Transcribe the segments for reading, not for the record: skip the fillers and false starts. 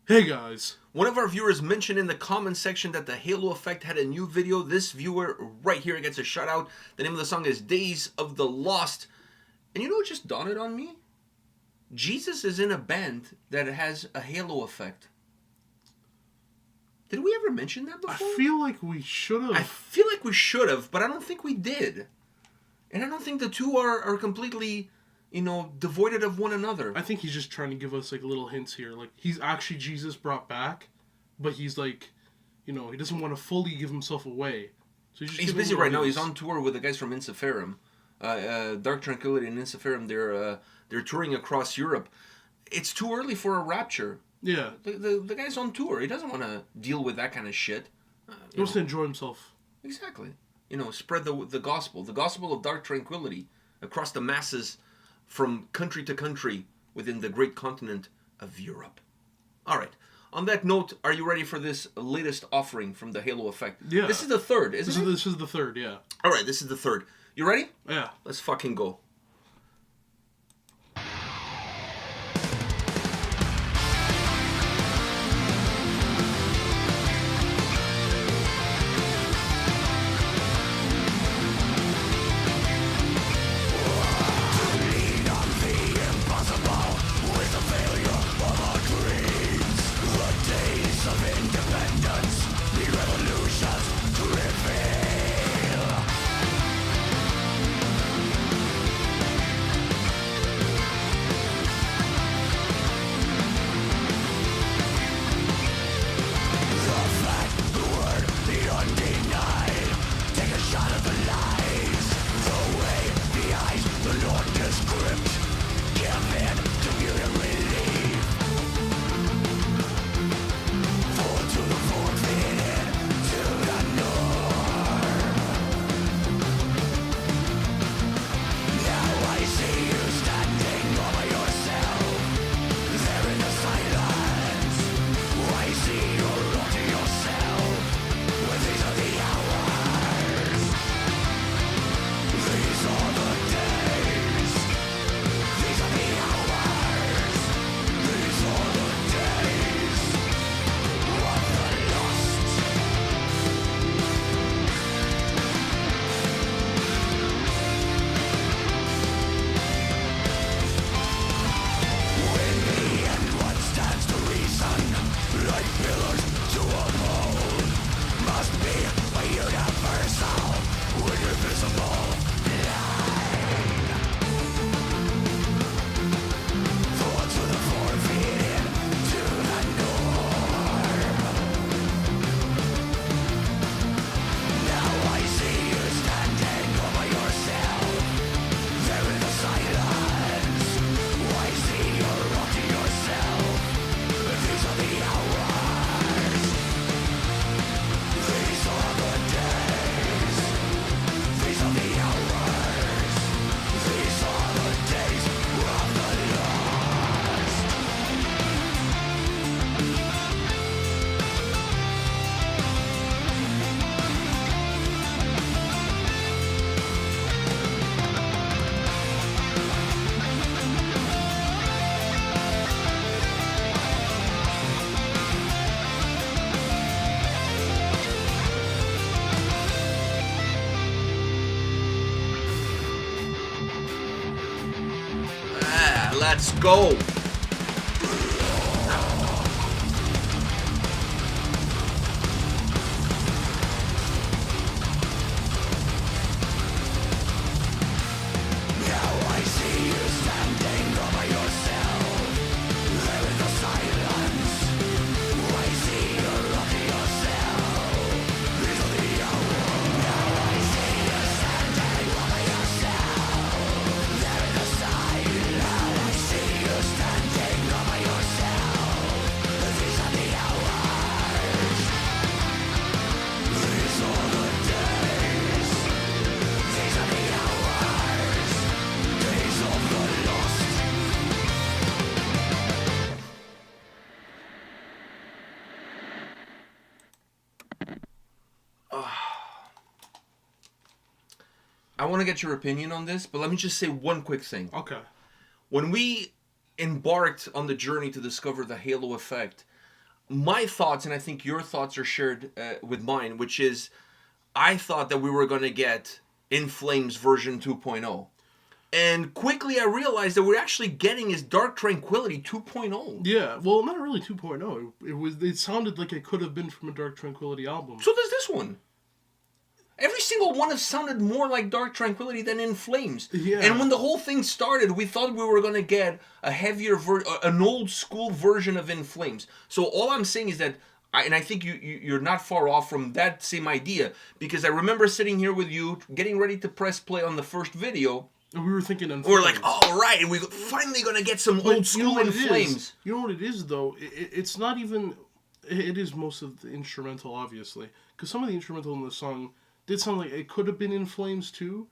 Hey guys. One of our viewers mentioned in the comment section that the Halo Effect had a new video. This viewer right here gets a shout out. The name of the song is Days of the Lost. And you know what just dawned on me? Jesus is in a band that has a halo effect. Did we ever mention that before? I feel like we should have. I feel like we should have, but I don't think we did. And I don't think the two are completely, devoid of one another. I think he's just trying to give us like little hints here. Like he's actually Jesus brought back, but he's like, he doesn't want to fully give himself away. So he's busy right now. He's on tour with the guys from Indivisible. Dark Tranquillity and Indivisible, they're touring across Europe. It's too early for a rapture. Yeah. The guy's on tour. He doesn't want to deal with that kind of shit. He wants to enjoy himself. Exactly. Spread the gospel of Dark Tranquillity across the masses from country to country within the great continent of Europe. All right. On that note, are you ready for this latest offering from the Halo Effect? Yeah. This is the third, isn't it? This is the third, yeah. All right, this is the third. You ready? Yeah. Let's fucking go. Let's go. I want to get your opinion on this, but let me just say one quick thing. Okay. When we embarked on the journey to discover the Halo Effect, my thoughts, and I think your thoughts are shared with mine, which is I thought that we were going to get In Flames version 2.0. And quickly I realized that we're actually getting is Dark Tranquillity 2.0. Yeah, well, not really 2.0. It sounded like it could have been from a Dark Tranquillity album. So does this one. Every single one has sounded more like Dark Tranquillity than In Flames. Yeah. And when the whole thing started, we thought we were going to get a heavier, an old school version of In Flames. So all I'm saying is that, and I think you're not far off from that same idea, because I remember sitting here with you, getting ready to press play on the first video. And we were thinking In We're Flames. like, oh, right, and we're finally going to get some old school In Flames. You know what it is, though? It's not even... It is most of the instrumental, obviously. Because some of the instrumental in the song did sound like it could have been In Flames, too.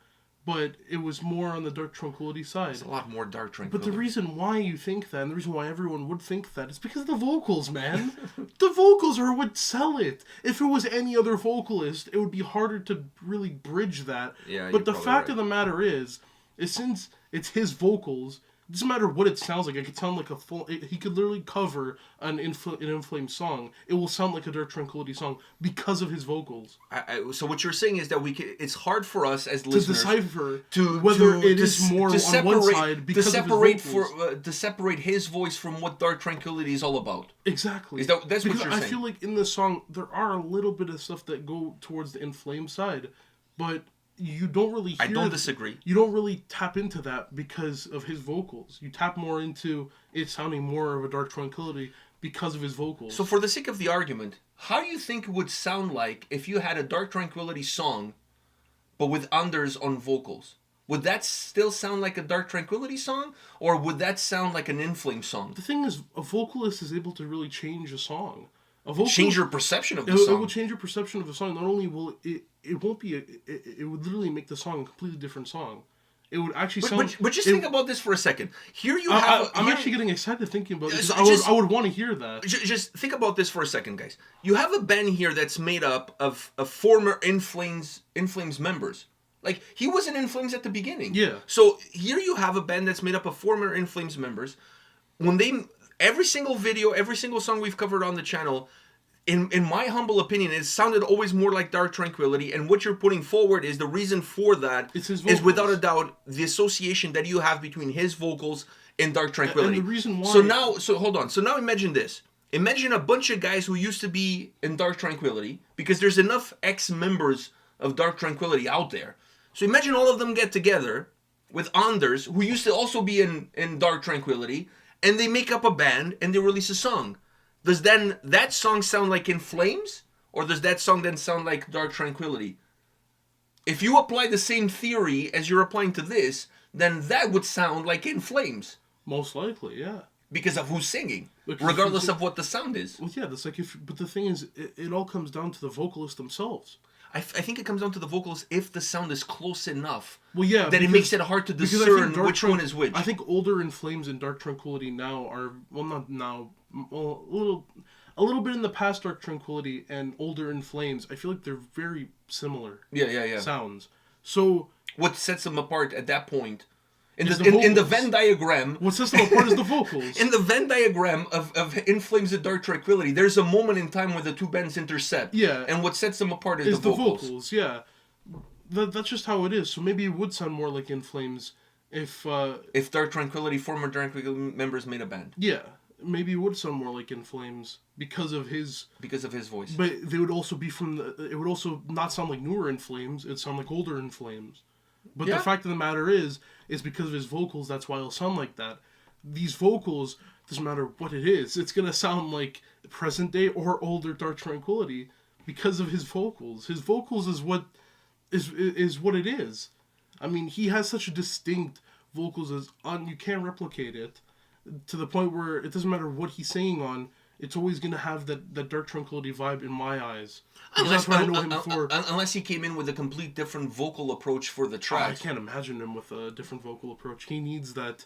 But it was more on the Dark Tranquillity side. It's a lot more Dark Tranquillity. But the reason why you think that, and the reason why everyone would think that, is because of the vocals, man. The vocals are what sell it. If it was any other vocalist, it would be harder to really bridge that. Yeah, but the fact of the matter is since it's his vocals, it doesn't matter what it sounds like. It could sound like a full... He could literally cover an In Flames song. It will sound like a Dark Tranquillity song because of his vocals. So what you're saying is that it's hard for us as listeners to decipher whether it is more on one side because of his vocals. To separate his voice from what Dark Tranquillity is all about. Exactly. That's because what you're saying. I feel like in the song there are a little bit of stuff that go towards the In Flames side, but you don't really hear... I don't disagree. You don't really tap into that because of his vocals. You tap more into it sounding more of a Dark Tranquillity because of his vocals. So for the sake of the argument, how do you think it would sound like if you had a Dark Tranquillity song, but with Anders on vocals? Would that still sound like a Dark Tranquillity song? Or would that sound like an In Flames song? The thing is, a vocalist is able to really change a song. Change your perception of the song. It will change your perception of the song. Not only will it won't be it would literally make the song a completely different song. It would actually sound. But just think about this for a second. Here you have. I'm actually getting excited thinking about this. I would want to hear that. Just think about this for a second, guys. You have a band here that's made up of former In Flames members. Like, he wasn't In Flames at the beginning. Yeah. So here you have a band that's made up of former In Flames members. Every single video, every single song we've covered on the channel, in my humble opinion, it sounded always more like Dark Tranquillity, and what you're putting forward is the reason for that is without a doubt the association that you have between his vocals and Dark Tranquillity. And the reason why... So hold on. So now imagine this. Imagine a bunch of guys who used to be in Dark Tranquillity, because there's enough ex-members of Dark Tranquillity out there. So imagine all of them get together with Anders, who used to also be in Dark Tranquillity, and they make up a band and they release a song. Does then that song sound like In Flames? Or does that song then sound like Dark Tranquillity? If you apply the same theory as you're applying to this, then that would sound like In Flames. Most likely, yeah. Because of who's singing, regardless of what the sound is. Well, yeah, that's like but the thing is, it all comes down to the vocalists themselves. I think it comes down to the vocals if the sound is close enough. Well, yeah, that it makes it hard to discern which one is which. I think older In Flames and Dark Tranquillity now are not now, a little bit in the past Dark Tranquillity and older In Flames. I feel like they're very similar. Yeah. Sounds. So what sets them apart at that point? In the Venn diagram... What sets them apart is the vocals. In the Venn diagram of In Flames and Dark Tranquillity, there's a moment in time where the two bands intercept. Yeah. And what sets them apart is the vocals. Yeah. That's just how it is. So maybe it would sound more like In Flames if Dark Tranquillity, former Dark Tranquillity members made a band. Yeah. Maybe it would sound more like In Flames because of his voice. But they would also be it would also not sound like newer In Flames. It'd sound like older In Flames. But the fact of the matter is because of his vocals, that's why it'll sound like that. These vocals, doesn't matter what it is, it's going to sound like present day or older Dark Tranquillity because of his vocals. His vocals is what it is. I mean, he has such a distinct vocals you can't replicate it to the point where it doesn't matter what he's singing on. It's always going to have that Dark Tranquillity vibe in my eyes. Unless he came in with a complete different vocal approach for the track. I can't imagine him with a different vocal approach. He needs that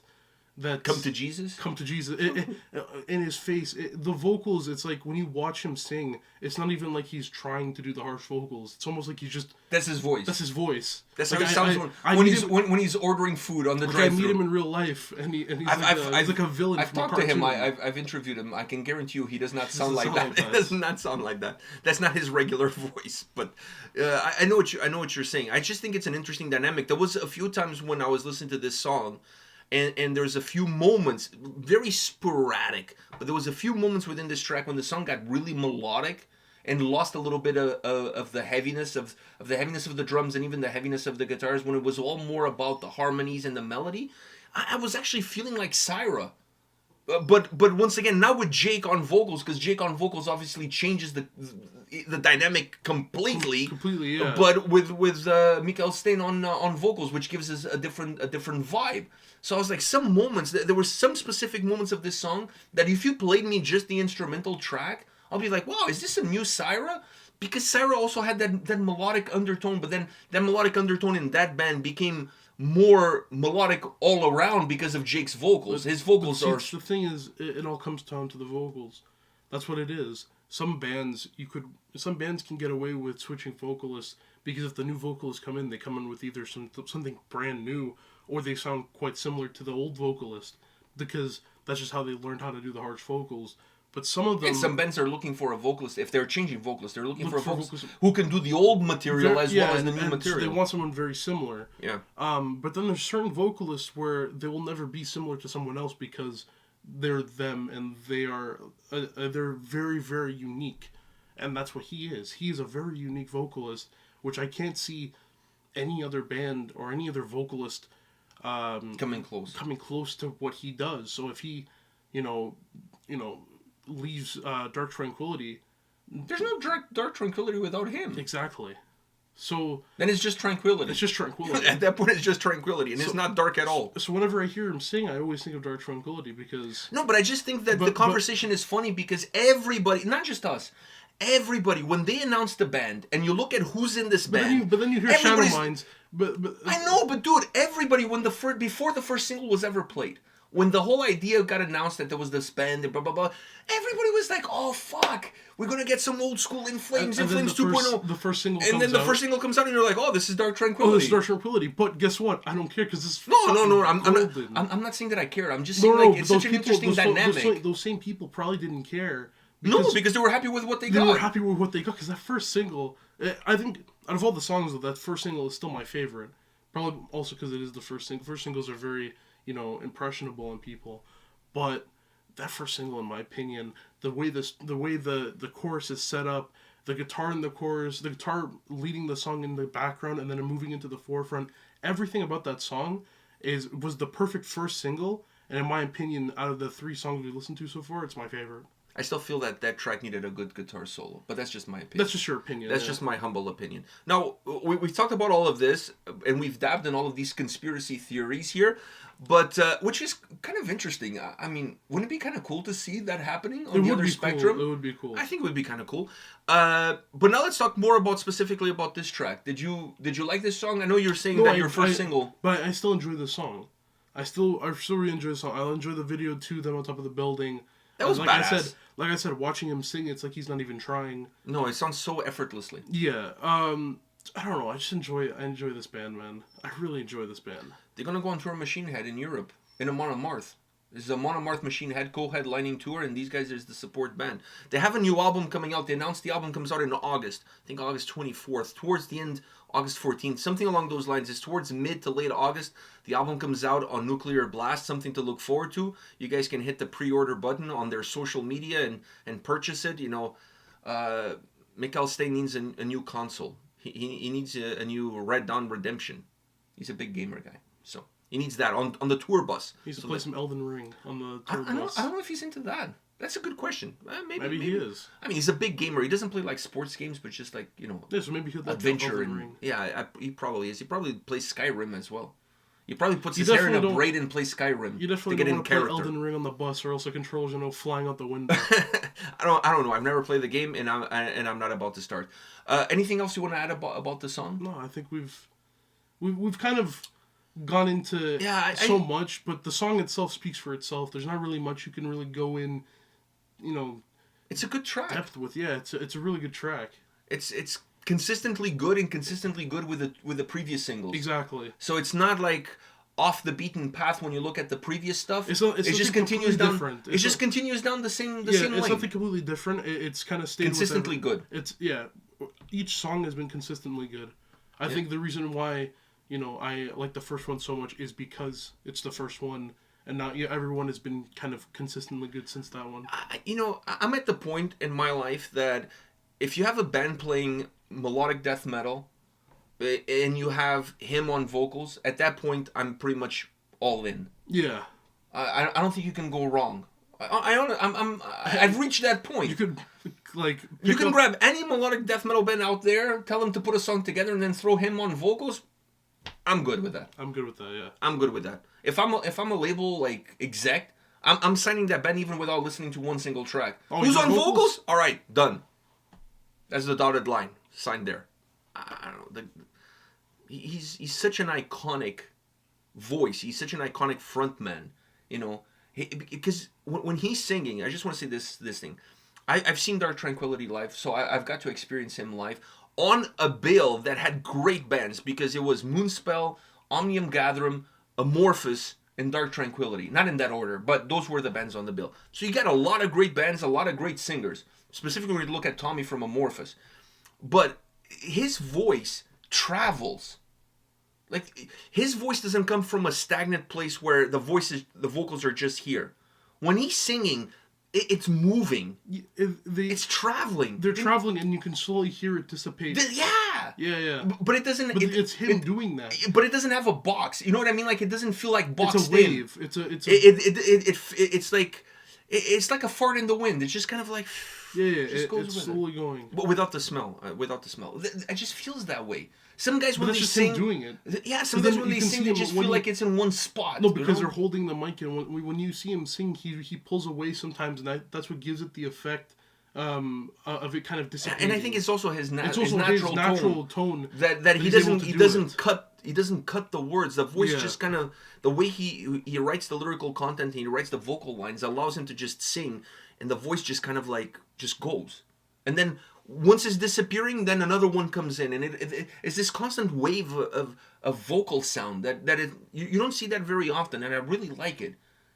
That's Come to Jesus. Come to Jesus. In his face, the vocals. It's like when you watch him sing, it's not even like he's trying to do the harsh vocals. It's almost like he's just. That's his voice. That's his voice. That's like, how he sounds when he's ordering food on the drive-thru. I meet him in real life, and he's like a villain. I've talked to him. I've interviewed him. I can guarantee you, he does not sound like that. He does not sound like that. That's not his regular voice. But I know what you're saying. I just think it's an interesting dynamic. There was a few times when I was listening to this song. And there's a few moments, very sporadic, but there was a few moments within this track when the song got really melodic and lost a little bit of the heaviness of the drums and even the heaviness of the guitars, when it was all more about the harmonies and the melody. I was actually feeling like Syra. But once again, not with Jake on vocals, because Jake on vocals obviously changes the dynamic completely. Completely, yeah. But with Mikael Steen on vocals, which gives us a different vibe. So I was like, some moments, there were some specific moments of this song that if you played me just the instrumental track, I'll be like, wow, is this a new Syra? Because Syra also had that melodic undertone, but then that melodic undertone in that band became more melodic all around because of Jake's vocals. His vocals are... The thing is, it all comes down to the vocals. That's what it is. Some bands can get away with switching vocalists because if the new vocalists come in, they come in with either something brand new or they sound quite similar to the old vocalist because that's just how they learned how to do the harsh vocals. But some of them... And some bands are looking for a vocalist. If they're changing vocalists, they're looking for a vocalist who can do the old material as well as the new material. They want someone very similar. Yeah. But then there's certain vocalists where they will never be similar to someone else because they're them and they're very, very unique. And that's what he is. He is a very unique vocalist, which I can't see any other band or any other vocalist coming close to what he does. So if he, leaves Dark Tranquillity, there's no Dark Tranquillity without him. Exactly. So then it's just Tranquillity. It's just Tranquillity. At that point, it's just Tranquillity, and it's not dark at all. So whenever I hear him sing, I always think of Dark Tranquillity because... No, but I just think that the conversation is funny because everybody, not just us, everybody, when they announce the band, and you look at who's in this band... But then you hear Shadow Minds. I know, but dude, everybody, before the first single was ever played, when the whole idea got announced that there was this band and blah, blah, blah, everybody was like, oh, fuck, we're going to get some old school In Flames, In Flames 2.0. The first single comes out. And then the first single comes out and you're like, oh, this is Dark Tranquillity. Oh, this is Dark Tranquillity. But guess what? I don't care because this is No, I'm not saying that I care. I'm just saying it's such an interesting dynamic. Those same people probably didn't care. Because they were happy with what they got. They were happy with what they got because that first single, I think, out of all the songs, that first single is still my favorite. Probably also because it is the first single. First singles are very, impressionable on people. But that first single, in my opinion, the way the chorus is set up, the guitar in the chorus, the guitar leading the song in the background, and then moving into the forefront, everything about that song was the perfect first single. And in my opinion, out of the 3 songs we listened to so far, it's my favorite. I still feel that track needed a good guitar solo, but that's just my opinion. That's just your opinion. That's just my humble opinion. Now, we've talked about all of this, and we've dabbed in all of these conspiracy theories here, but which is kind of interesting. I mean, wouldn't it be kind of cool to see that happening on the other spectrum? Cool. It would be cool. I think it would be kind of cool. But now let's talk more specifically about this track. Did you like this song? I know you're saying your first single. But I still enjoy the song. I still really enjoy the song. I'll enjoy the video too, them on top of the building. That was badass. Like I said, watching him sing, it's like he's not even trying. No, it sounds so effortlessly. Yeah. I don't know. I enjoy this band, man. I really enjoy this band. They're gonna go on tour Machine Head in Europe in a Monomarth. This is a Monomarth Machine Head co-headlining tour, and these guys is the support band. They have a new album coming out. They announced the album comes out in August. I think August 24th. Towards the end, August 14th. Something along those lines. It's towards mid to late August. The album comes out on Nuclear Blast. Something to look forward to. You guys can hit the pre-order button on their social media and purchase it. Mikael Steen needs a new console. He needs a new Red Dawn Redemption. He's a big gamer guy. So... he needs that on the tour bus. He needs to play some Elden Ring on the tour bus. I don't know if he's into that. That's a good question. Maybe he is. I mean, he's a big gamer. He doesn't play like sports games, but just like, Yeah, so maybe he'll adventure Elden Ring. Yeah, he probably is. He probably plays Skyrim as well. He probably puts his hair in a braid and plays Skyrim. You definitely don't want to play Elden Ring on the bus, or else the controls, flying out the window. I don't know. I've never played the game, and I'm not about to start. Anything else you want to add about the song? No, I think we've kind of gone into I much, but the song itself speaks for itself. There's not really much you can really go in, it's a good track. depth with. Yeah, it's a really good track. It's consistently good and consistently good with the previous singles. Exactly. So it's not like off the beaten path when you look at the previous stuff. It just continues down. Different. It just continues down the same it's lane. something completely different. It's kind of stayed consistently good. Each song has been consistently good. I think the reason why I like the first one so much is because it's the first one, and now everyone has been kind of consistently good since that one. I'm at the point in my life that if you have a band playing melodic death metal and you have him on vocals, at that point I'm pretty much all in. Yeah. I don't think you can go wrong. I've reached that point. You could grab any melodic death metal band out there, tell them to put a song together, and then throw him on vocals. I'm good with that. I'm good with that. Yeah. I'm good with that. If I'm a label like exec, I'm signing that band even without listening to one single track. Oh, who's on vocals? All right, done. That's the dotted line. Signed there. I don't know. He's such an iconic voice. He's such an iconic frontman. Because when he's singing, I just want to say this thing. I've seen Dark Tranquillity live, so I've got to experience him live on a bill that had great bands, because it was Moonspell, Omnium Gatherum, Amorphous, and Dark Tranquillity. Not in that order, but those were the bands on the bill. So you got a lot of great bands, a lot of great singers. Specifically when you look at Tommy from Amorphous. But his voice travels. Like, his voice doesn't come from a stagnant place where the vocals are just here. When he's singing, it's moving. It's traveling. They're traveling, and you can slowly hear it dissipate. Yeah. But it doesn't. But it's him doing that. But it doesn't have a box. You know what I mean? Like, it doesn't feel like boxed in. It's a wave. It's like a fart in the wind. It's just kind of like. It's slowly going. But without the smell. It just feels that way. Some guys, when they just sing... him doing it. Yeah, some guys, when they sing, they just feel like it's in one spot. No, because they're holding the mic, and when you see him sing, he pulls away sometimes, and that's what gives it the effect of it kind of disappearing. And I think it's also his natural tone that he doesn't cut the words. The voice just kind of... The way he writes the lyrical content, and he writes the vocal lines, allows him to just sing, and the voice just kind of like, just goes. And then... Once it's disappearing, then another one comes in, and it's this constant wave of vocal sound that you don't see that very often, and I really like it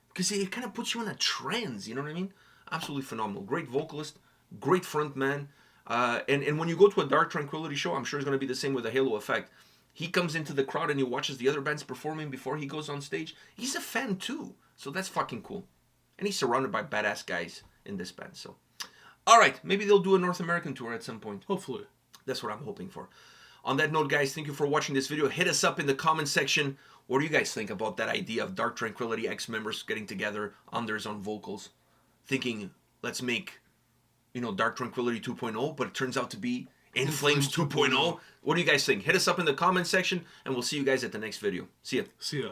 because it kind of puts you in a trance. You know what I mean? Absolutely phenomenal. Great vocalist, great frontman, and when you go to a Dark Tranquillity show, I'm sure it's going to be the same with the Halo Effect. He comes into the crowd and he watches the other bands performing before he goes on stage. He's a fan too, so that's fucking cool, and he's surrounded by badass guys in this band. So. All right, maybe they'll do a North American tour at some point. Hopefully. That's what I'm hoping for. On that note, guys, thank you for watching this video. Hit us up in the comment section. What do you guys think about that idea of Dark Tranquillity ex-members getting together on their own vocals? Thinking, let's make, Dark Tranquillity 2.0, but it turns out to be In Flames 2.0. What do you guys think? Hit us up in the comment section, and we'll see you guys at the next video. See ya. See ya.